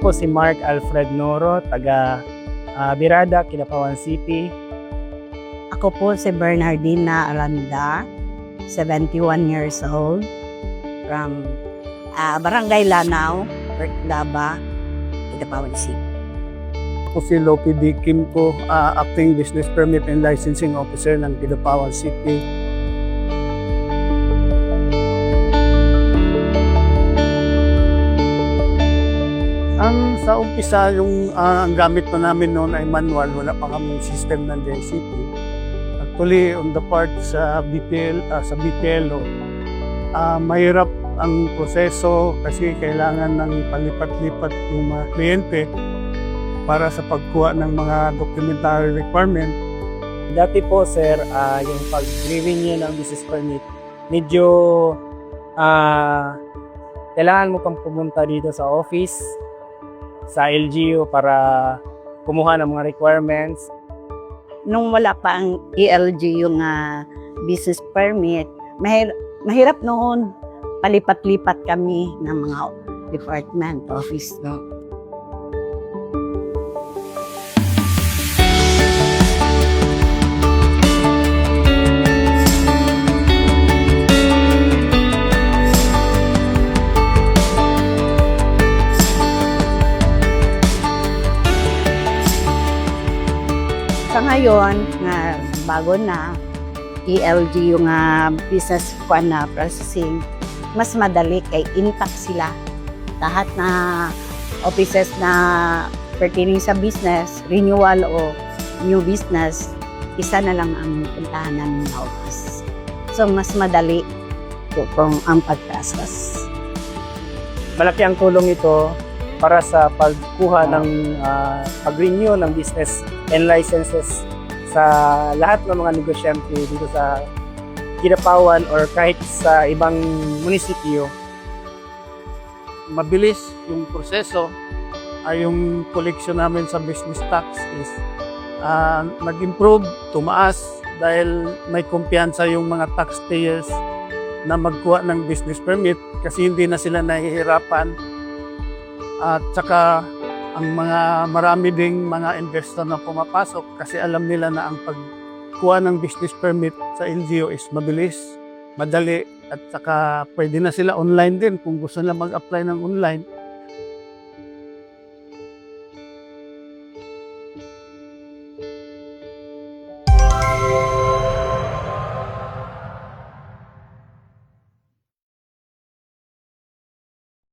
po si Mark Alfred Noro, taga Birada, Kidapawan City. Ako po si Bernardina Aranda, 71 years old, from Barangay Lanao, Pertlaba, Kidapawan City. Ako si Lopi D. Kimco, Acting Business Permit and Licensing Officer ng Kidapawan City. Sa umpisa, ang gamit pa namin noon ay manual, wala pa kaming system ng JCP. Actually, on the part sa BPLO, mahirap ang proseso kasi kailangan ng palipat-lipat yung mga kliyente para sa pagkuha ng mga documentary requirement. Dati po sir, yung pag-renew ng business permit, medyo kailangan mo pang pumunta dito sa office, sa LGU para kumuha ng mga requirements. Nung wala pa ang ELG yung business permit, mahirap noon. Palipat-lipat kami ng mga department, office. No? Sa ngayon, bago na, ELG yung business processing, mas madali kay intact sila. Lahat na offices na pertaining sa business, renewal o new business, isa na lang ang puntahan namin na office. So, mas madali kung ang pag-process. Malaki ang tulong ito para sa pagkuha ng pag-renew ng business and licenses sa lahat ng mga negosyante dito sa Kidapawan or kahit sa ibang munisipyo. Mabilis yung proseso, yung collection namin sa business tax is nag-improve, tumaas dahil may kumpiyansa yung mga taxpayers na magkuha ng business permit kasi hindi na sila nahihirapan. At saka ang marami ding mga investor na pumapasok kasi alam nila na ang pagkuha ng business permit sa LGU is mabilis, madali, at saka pwede na sila online din kung gusto nila mag-apply ng online.